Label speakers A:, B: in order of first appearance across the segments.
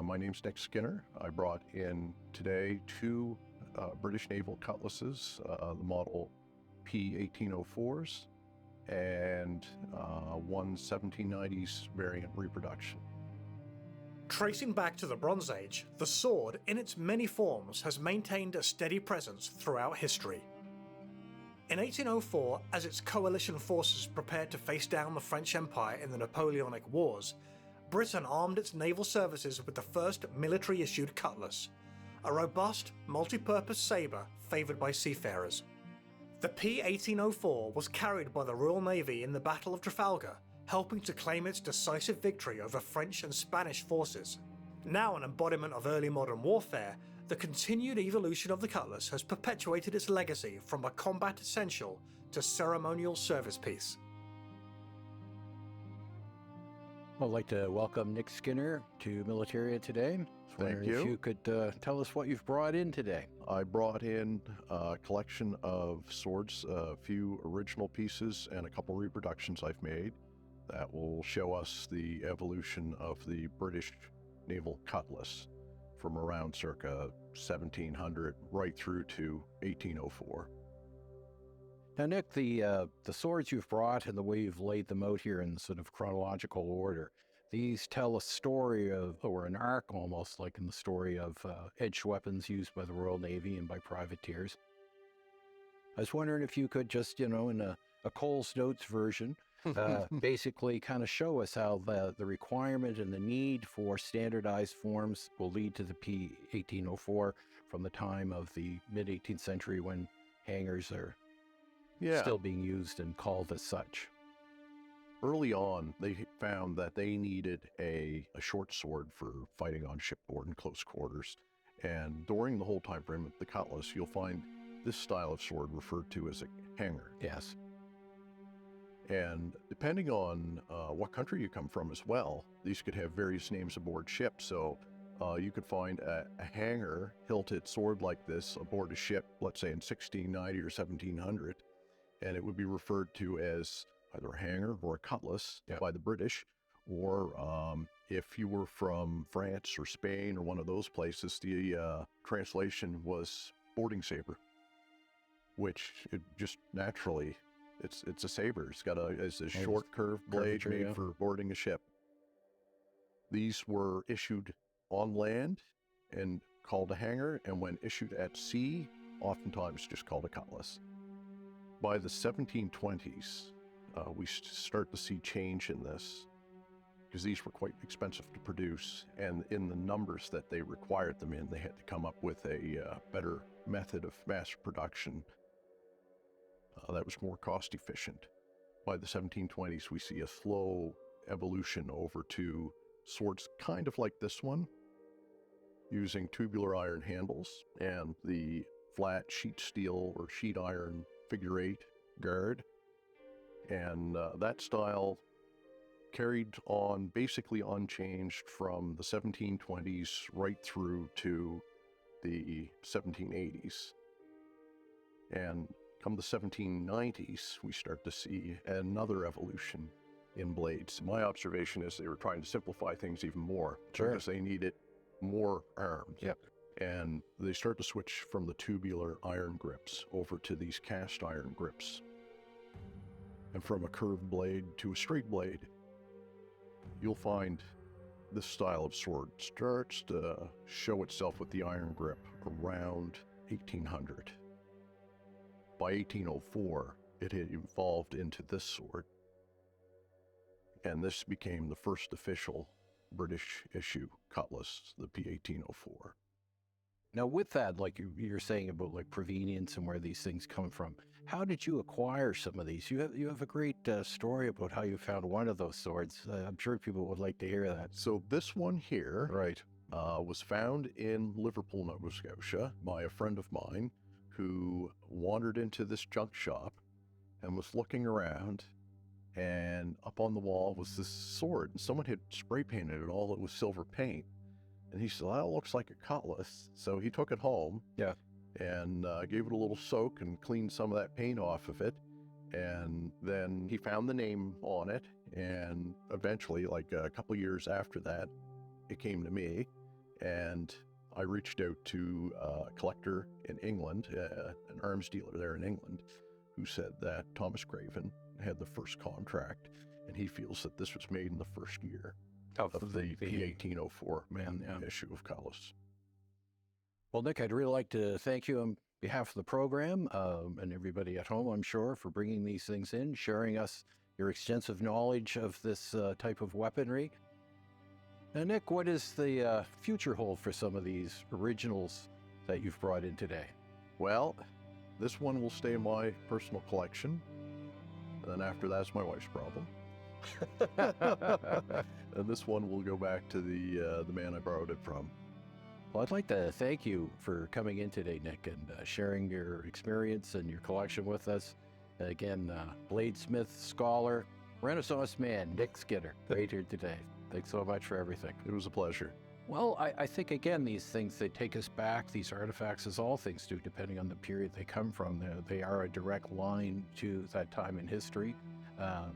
A: My name's Nick Skinner. I brought in today two British naval cutlasses, the model P-1804s and one 1790s variant reproduction.
B: Tracing back to the Bronze Age, the sword, in its many forms, has maintained a steady presence throughout history. In 1804, as its coalition forces prepared to face down the French Empire in the Napoleonic Wars, Britain armed its naval services with the first military-issued cutlass, a robust, multi-purpose sabre favoured by seafarers. The P-1804 was carried by the Royal Navy in the Battle of Trafalgar, helping to claim its decisive victory over French and Spanish forces. Now an embodiment of early modern warfare, the continued evolution of the cutlass has perpetuated its legacy from a combat essential to ceremonial service piece.
C: I'd like to welcome Nick Skinner to Militaria today.
A: Thank you.
C: If you could tell us what you've brought in today.
A: I brought in a collection of swords, a few original pieces, and a couple reproductions I've made that will show us the evolution of the British naval cutlass from around circa 1700 right through to 1804.
C: Now, Nick, the swords you've brought and the way you've laid them out here in sort of chronological order, these tell a story of, or an arc almost, like in the story of edged weapons used by the Royal Navy and by privateers. I was wondering if you could just, in a Cole's Notes version, basically kind of show us how the requirement and the need for standardized forms will lead to the P-1804 from the time of the mid-18th century when hangers are still being used and called as such.
A: Early on, they found that they needed a short sword for fighting on shipboard in close quarters. And during the whole time frame of the cutlass, you'll find this style of sword referred to as a hanger.
C: Yes.
A: And depending on what country you come from as well, these could have various names aboard ship. So you could find a hanger hilted sword like this aboard a ship, let's say in 1690 or 1700, and it would be referred to as either a hanger or a cutlass by the British, or if you were from France or Spain or one of those places, the translation was boarding saber, which it just naturally, it's a saber. It's got a short curved blade made for boarding a ship. These were issued on land and called a hanger, and when issued at sea, oftentimes just called a cutlass. By the 1720s, we start to see change in this because these were quite expensive to produce, and in the numbers that they required them in, they had to come up with a better method of mass production that was more cost efficient. By the 1720s, we see a slow evolution over to swords kind of like this one, using tubular iron handles and the flat sheet steel or sheet iron figure 8 guard. And that style carried on basically unchanged from the 1720s right through to the 1780s. And come the 1790s, we start to see another evolution in blades. My observation is they were trying to simplify things even more because they needed more arms. And they start to switch from the tubular iron grips over to these cast iron grips. And from a curved blade to a straight blade, you'll find this style of sword starts to show itself with the iron grip around 1800. By 1804, it had evolved into this sword. And this became the first official British issue cutlass, the P-1804.
C: Now, with that, like you're saying about like provenience and where these things come from, how did you acquire some of these? You have a great story about how you found one of those swords. I'm sure people would like to hear that.
A: So this one here was found in Liverpool, Nova Scotia, by a friend of mine who wandered into this junk shop and was looking around, and up on the wall was this sword, and someone had spray painted it all. It was silver paint. And he said, well, that looks like a cutlass. So he took it home and gave it a little soak and cleaned some of that paint off of it. And then he found the name on it. And eventually, like a couple years after that, it came to me. And I reached out to a collector in England, an arms dealer there in England, who said that Thomas Craven had the first contract, and he feels that this was made in the first year of the 1804 issue of Cutlass.
C: Well, Nick, I'd really like to thank you on behalf of the program and everybody at home, I'm sure, for bringing these things in, sharing us your extensive knowledge of this type of weaponry. Now, Nick, what does the future hold for some of these originals that you've brought in today?
A: Well, this one will stay in my personal collection, and then after that's my wife's problem. And this one will go back to the man I borrowed it from.
C: Well, I'd like to thank you for coming in today, Nick, and sharing your experience and your collection with us. Again, bladesmith, scholar, Renaissance man, Nick Skinner, right here today. Thanks so much for everything.
A: It was a pleasure.
C: Well, I think, again, these things, they take us back, these artifacts, as all things do, depending on the period they come from. They are a direct line to that time in history.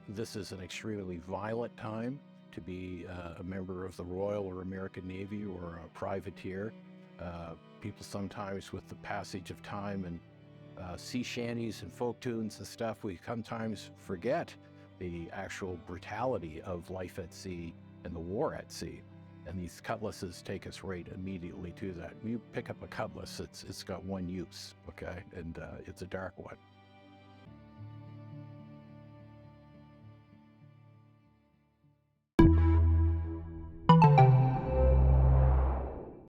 C: This is an extremely violent time to be a member of the Royal or American Navy or a privateer. People sometimes, with the passage of time and sea shanties and folk tunes and stuff, we sometimes forget the actual brutality of life at sea and the war at sea. And these cutlasses take us right immediately to that. When you pick up a cutlass, it's got one use, okay? And it's a dark one.